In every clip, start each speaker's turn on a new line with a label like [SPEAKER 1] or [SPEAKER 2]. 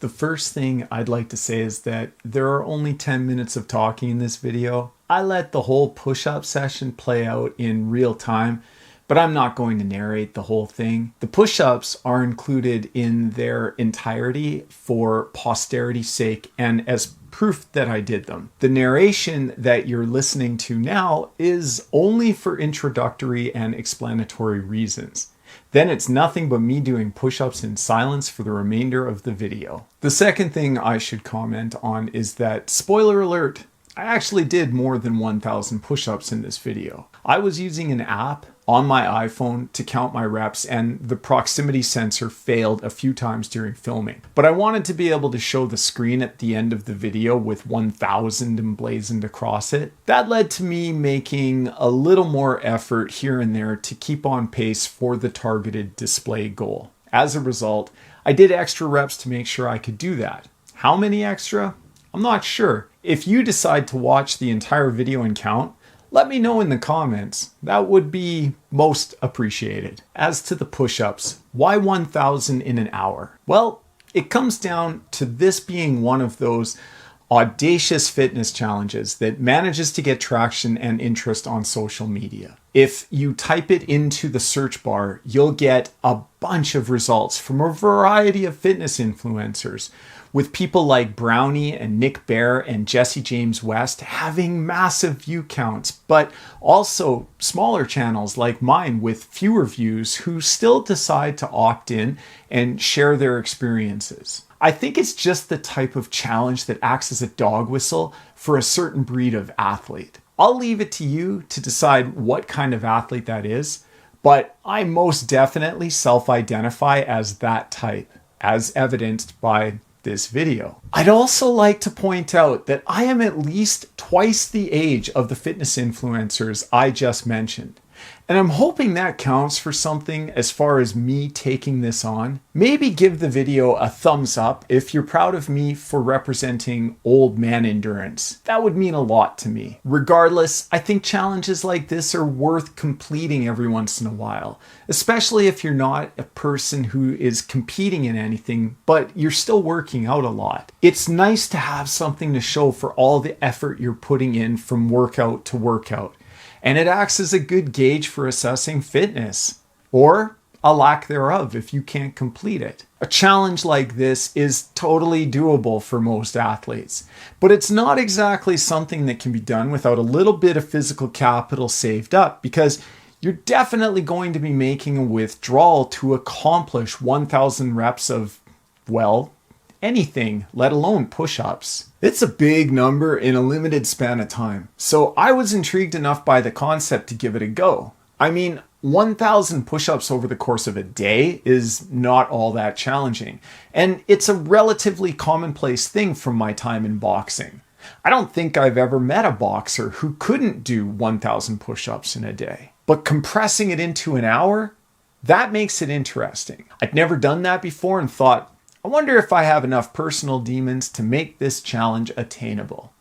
[SPEAKER 1] The first thing I'd like to say is that there are only 10 minutes of talking in this video. I let the whole push-up session play out in real time, but I'm not going to narrate the whole thing. The push-ups are included in their entirety for posterity's sake and as proof that I did them. The narration that you're listening to now is only for introductory and explanatory reasons. Then it's nothing but me doing push-ups in silence for the remainder of the video. The second thing I should comment on is that, spoiler alert, I actually did more than 1,000 push-ups in this video. I was using an app on my iPhone to count my reps, and the proximity sensor failed a few times during filming. But I wanted to be able to show the screen at the end of the video with 1,000 emblazoned across it. That led to me making a little more effort here and there to keep on pace for the targeted display goal. As a result, I did extra reps to make sure I could do that. How many extra? I'm not sure. If you decide to watch the entire video and count, let me know in the comments. That would be most appreciated. As to the push-ups, why 1,000 in an hour? Well, it comes down to this being one of those audacious fitness challenges that manages to get traction and interest on social media. If you type it into the search bar, you'll get a bunch of results from a variety of fitness influencers, with people like Brownie and Nick Bear and Jesse James West having massive view counts, but also smaller channels like mine with fewer views who still decide to opt in and share their experiences. I think it's just the type of challenge that acts as a dog whistle for a certain breed of athlete. I'll leave it to you to decide what kind of athlete that is, but I most definitely self-identify as that type, as evidenced by this video. I'd also like to point out that I am at least twice the age of the fitness influencers I just mentioned. And I'm hoping that counts for something as far as me taking this on. Maybe give the video a thumbs up if you're proud of me for representing old man endurance. That would mean a lot to me. Regardless, I think challenges like this are worth completing every once in a while, especially if you're not a person who is competing in anything, but you're still working out a lot. It's nice to have something to show for all the effort you're putting in from workout to workout. And it acts as a good gauge for assessing fitness, or a lack thereof if you can't complete it. A challenge like this is totally doable for most athletes, but it's not exactly something that can be done without a little bit of physical capital saved up, because you're definitely going to be making a withdrawal to accomplish 1,000 reps of, well, anything, let alone push-ups. It's a big number in a limited span of time. So I was intrigued enough by the concept to give it a go. I mean, 1,000 push-ups over the course of a day is not all that challenging. And it's a relatively commonplace thing from my time in boxing. I don't think I've ever met a boxer who couldn't do 1,000 push-ups in a day. But compressing it into an hour, that makes it interesting. I'd never done that before and thought, I wonder if I have enough personal demons to make this challenge attainable.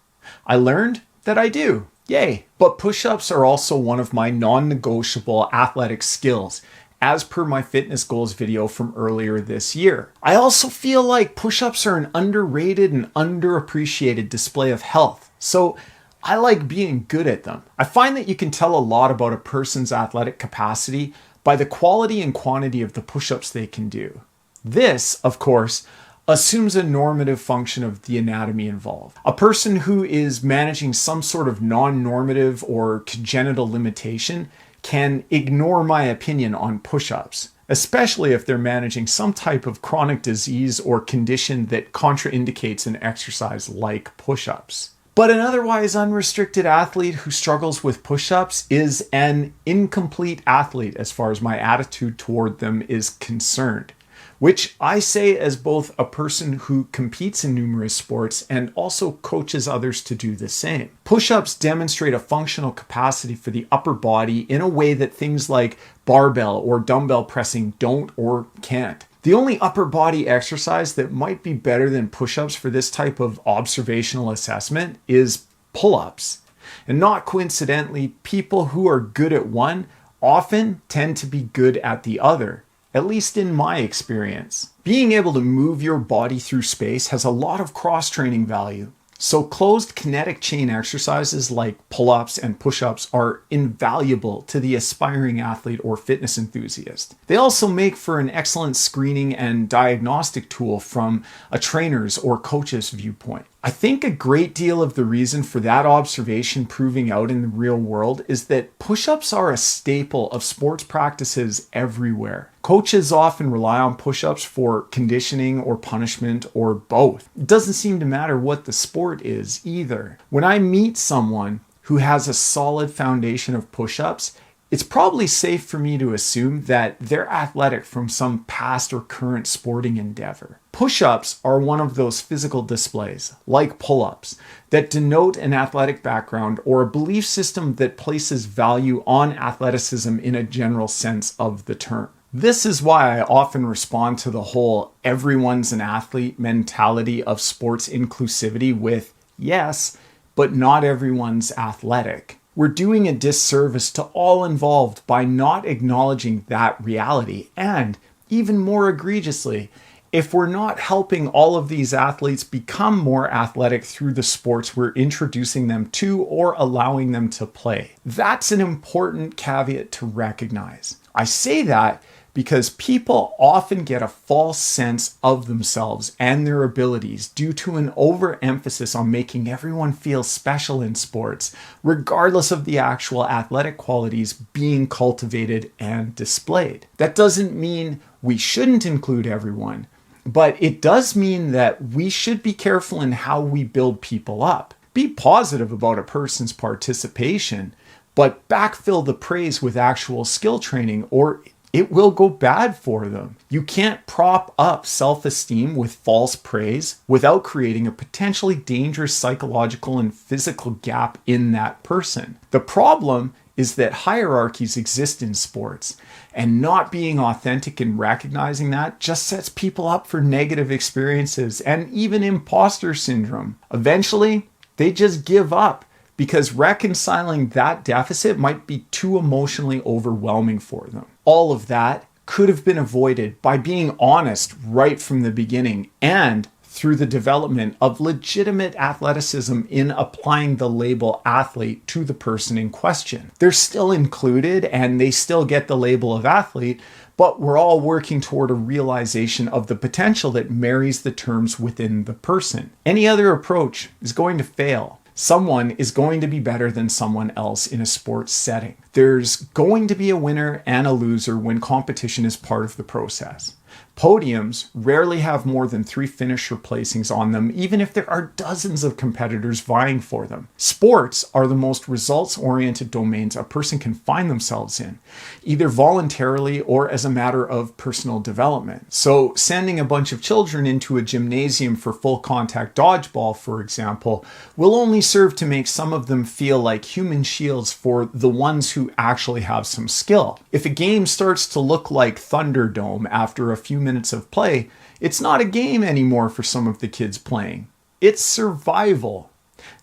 [SPEAKER 1] I learned that I do. Yay. But push-ups are also one of my non-negotiable athletic skills, as per my fitness goals video from earlier this year. I also feel like push-ups are an underrated and underappreciated display of health, so I like being good at them. I find that you can tell a lot about a person's athletic capacity by the quality and quantity of the push-ups they can do. This, of course, assumes a normative function of the anatomy involved. A person who is managing some sort of non-normative or congenital limitation can ignore my opinion on push-ups, especially if they're managing some type of chronic disease or condition that contraindicates an exercise like push-ups. But an otherwise unrestricted athlete who struggles with push-ups is an incomplete athlete as far as my attitude toward them is concerned, which I say as both a person who competes in numerous sports and also coaches others to do the same. Push-ups demonstrate a functional capacity for the upper body in a way that things like barbell or dumbbell pressing don't or can't. The only upper body exercise that might be better than push-ups for this type of observational assessment is pull-ups. And not coincidentally, people who are good at one often tend to be good at the other. at least in my experience. Being able to move your body through space has a lot of cross-training value. So closed kinetic chain exercises like pull-ups and push-ups are invaluable to the aspiring athlete or fitness enthusiast. They also make for an excellent screening and diagnostic tool from a trainer's or coach's viewpoint. I think a great deal of the reason for that observation proving out in the real world is that push-ups are a staple of sports practices everywhere. Coaches often rely on push-ups for conditioning or punishment or both. It doesn't seem to matter what the sport is either. When I meet someone who has a solid foundation of push-ups, it's probably safe for me to assume that they're athletic from some past or current sporting endeavor. Push-ups are one of those physical displays, like pull-ups, that denote an athletic background or a belief system that places value on athleticism in a general sense of the term. This is why I often respond to the whole everyone's an athlete mentality of sports inclusivity with, yes, but not everyone's athletic. We're doing a disservice to all involved by not acknowledging that reality. And even more egregiously, if we're not helping all of these athletes become more athletic through the sports we're introducing them to or allowing them to play. That's an important caveat to recognize. I say that because people often get a false sense of themselves and their abilities due to an overemphasis on making everyone feel special in sports, regardless of the actual athletic qualities being cultivated and displayed. That doesn't mean we shouldn't include everyone, but it does mean that we should be careful in how we build people up. Be positive about a person's participation, but backfill the praise with actual skill training or it will go bad for them. You can't prop up self-esteem with false praise without creating a potentially dangerous psychological and physical gap in that person. The problem is that hierarchies exist in sports, and not being authentic and recognizing that just sets people up for negative experiences and even imposter syndrome. Eventually, they just give up because reconciling that deficit might be too emotionally overwhelming for them. All of that could have been avoided by being honest right from the beginning and through the development of legitimate athleticism in applying the label athlete to the person in question. They're still included and they still get the label of athlete, but we're all working toward a realization of the potential that marries the terms within the person. Any other approach is going to fail. Someone is going to be better than someone else in a sports setting. There's going to be a winner and a loser when competition is part of the process. Podiums rarely have more than 3 finisher placings on them, even if there are dozens of competitors vying for them. Sports are the most results-oriented domains a person can find themselves in, either voluntarily or as a matter of personal development. So sending a bunch of children into a gymnasium for full contact dodgeball, for example, will only serve to make some of them feel like human shields for the ones who actually have some skill. If a game starts to look like Thunderdome after a few minutes of play, it's not a game anymore for some of the kids playing. It's survival.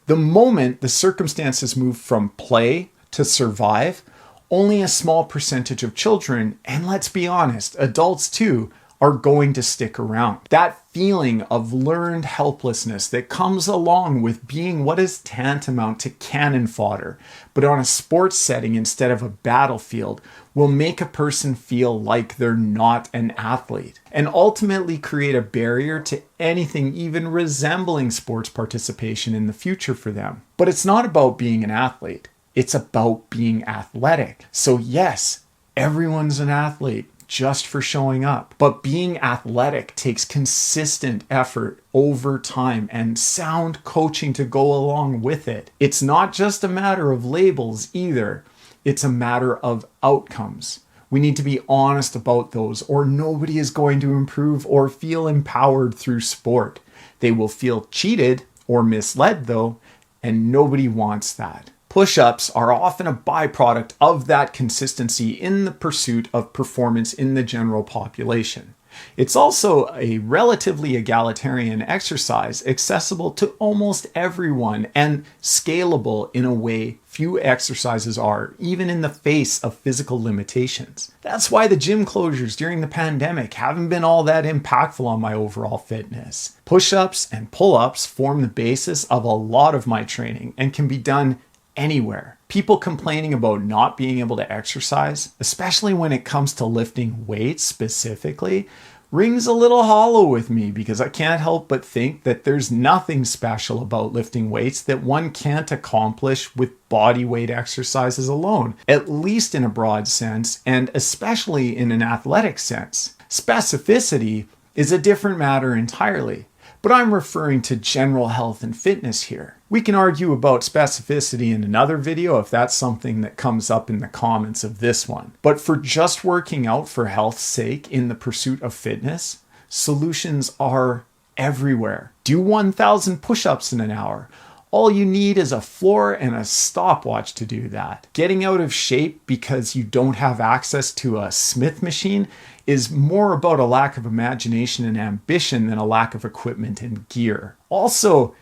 [SPEAKER 1] The moment the circumstances move from play to survive, only a small percentage of children, and let's be honest, adults too, are going to stick around. That feeling of learned helplessness that comes along with being what is tantamount to cannon fodder, but on a sports setting instead of a battlefield, will make a person feel like they're not an athlete and ultimately create a barrier to anything even resembling sports participation in the future for them. But it's not about being an athlete. It's about being athletic. So yes, everyone's an athlete just for showing up. But being athletic takes consistent effort over time and sound coaching to go along with it. It's not just a matter of labels either. It's a matter of outcomes. We need to be honest about those, or nobody is going to improve or feel empowered through sport. They will feel cheated or misled though, and nobody wants that. Push-ups are often a byproduct of that consistency in the pursuit of performance in the general population. It's also a relatively egalitarian exercise, accessible to almost everyone and scalable in a way few exercises are, even in the face of physical limitations. That's why the gym closures during the pandemic haven't been all that impactful on my overall fitness. Push-ups and pull-ups form the basis of a lot of my training and can be done anywhere. People complaining about not being able to exercise, especially when it comes to lifting weights specifically, rings a little hollow with me because I can't help but think that there's nothing special about lifting weights that one can't accomplish with body weight exercises alone, at least in a broad sense, and especially in an athletic sense. Specificity is a different matter entirely, but I'm referring to general health and fitness here. We can argue about specificity in another video if that's something that comes up in the comments of this one. But for just working out for health's sake in the pursuit of fitness, solutions are everywhere. Do 1,000 push-ups in an hour. All you need is a floor and a stopwatch to do that. Getting out of shape because you don't have access to a Smith machine is more about a lack of imagination and ambition than a lack of equipment and gear. Also,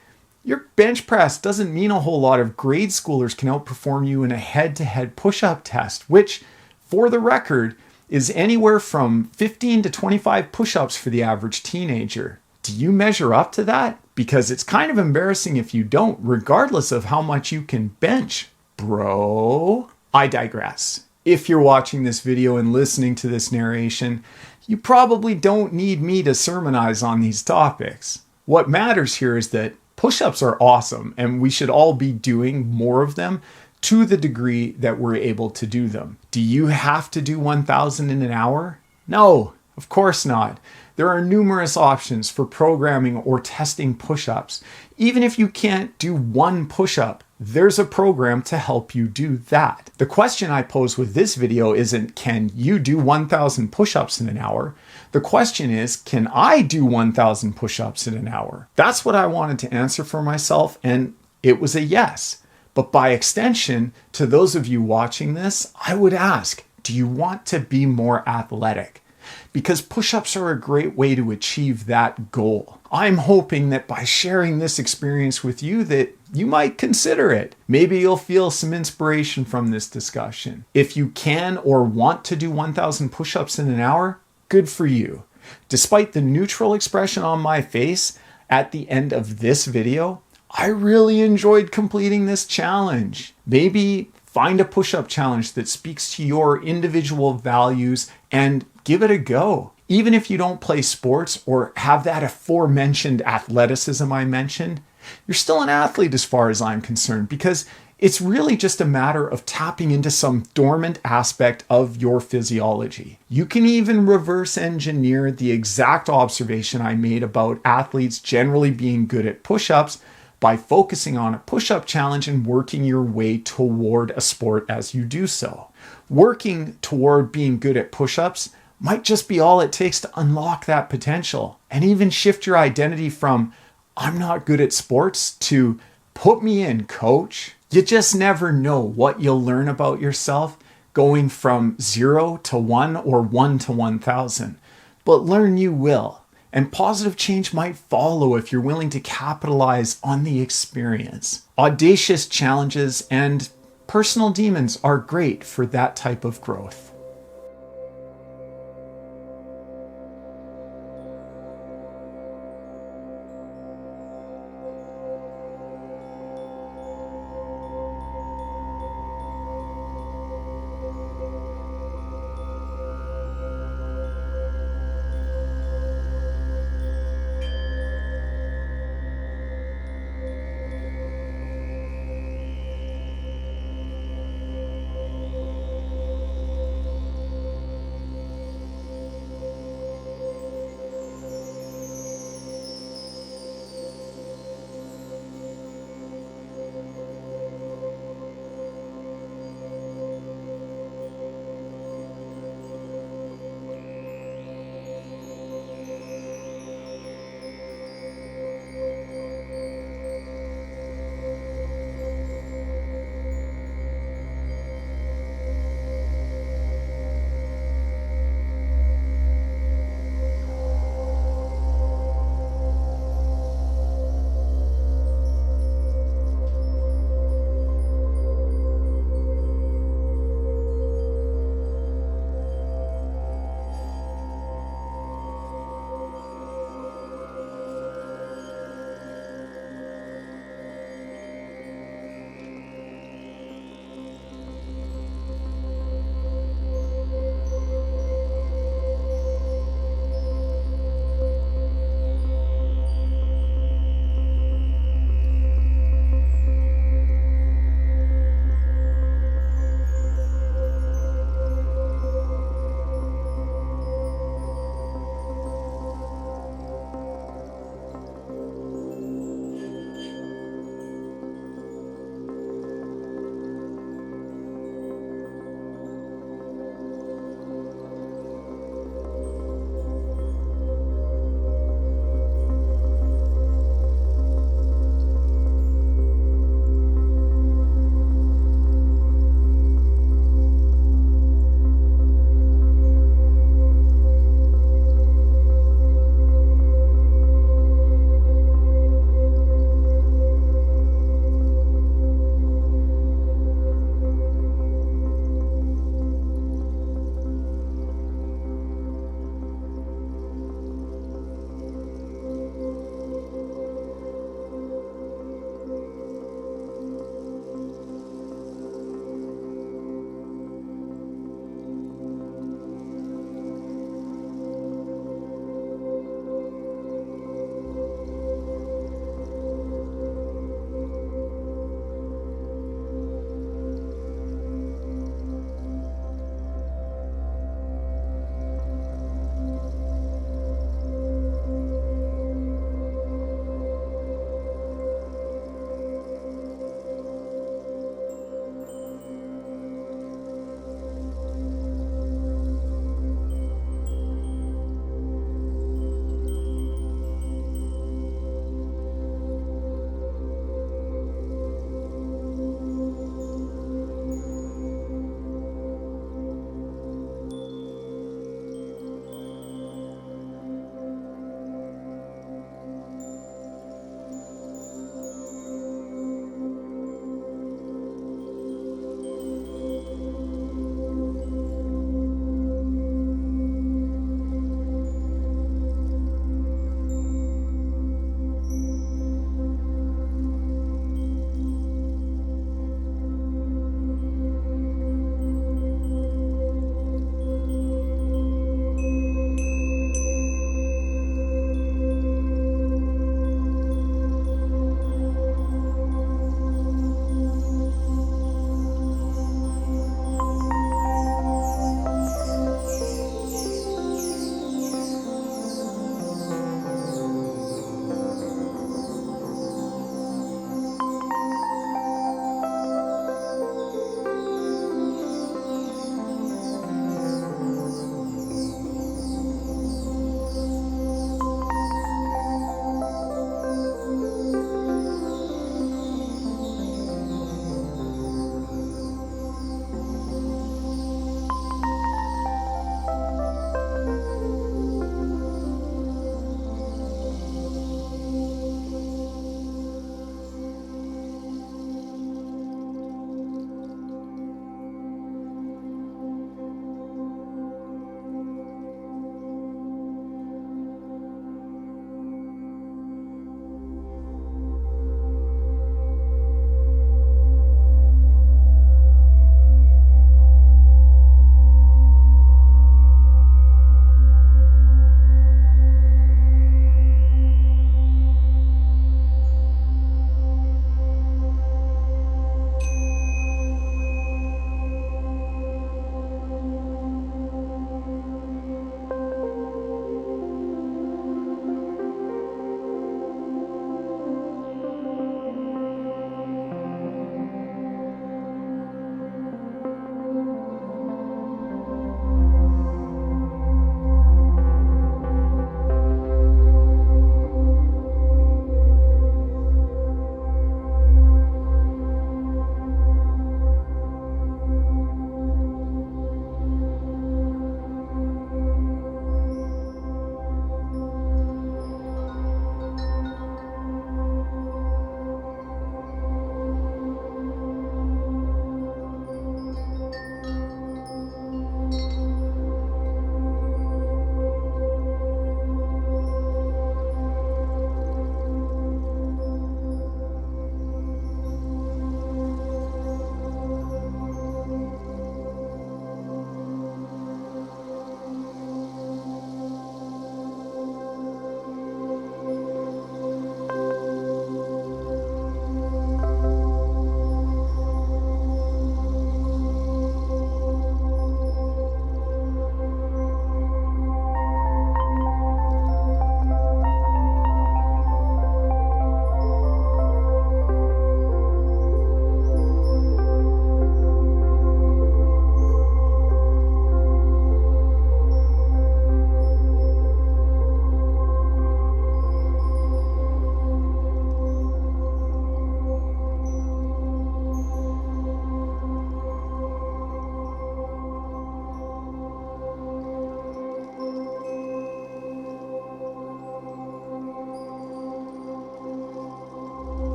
[SPEAKER 1] your bench press doesn't mean a whole lot if grade schoolers can outperform you in a head-to-head push-up test, which, for the record, is anywhere from 15 to 25 push-ups for the average teenager. Do you measure up to that? Because it's kind of embarrassing if you don't, regardless of how much you can bench, bro. I digress. If you're watching this video and listening to this narration, you probably don't need me to sermonize on these topics. What matters here is that push-ups are awesome, and we should all be doing more of them to the degree that we're able to do them. Do you have to do 1,000 in an hour? No, of course not. There are numerous options for programming or testing push-ups. Even if you can't do one push-up, there's a program to help you do that. The question I pose with this video isn't, can you do 1,000 push-ups in an hour? The question is, can I do 1,000 push-ups in an hour? That's what I wanted to answer for myself, and it was a yes. But by extension, to those of you watching this, I would ask, do you want to be more athletic? Because push-ups are a great way to achieve that goal. I'm hoping that by sharing this experience with you that you might consider it. Maybe you'll feel some inspiration from this discussion. If you can or want to do 1,000 push-ups in an hour, good for you. Despite the neutral expression on my face at the end of this video, I really enjoyed completing this challenge. Maybe find a push-up challenge that speaks to your individual values and give it a go. Even if you don't play sports or have that aforementioned athleticism I mentioned, you're still an athlete as far as I'm concerned, because it's really just a matter of tapping into some dormant aspect of your physiology. You can even reverse engineer the exact observation I made about athletes generally being good at push-ups by focusing on a push-up challenge and working your way toward a sport as you do so. Working toward being good at push-ups might just be all it takes to unlock that potential and even shift your identity from "I'm not good at sports" to "put me in, coach." You just never know what you'll learn about yourself going from 0 to 1 or 1 to 1,000. But learn you will. And positive change might follow if you're willing to capitalize on the experience. Audacious challenges and personal demons are great for that type of growth.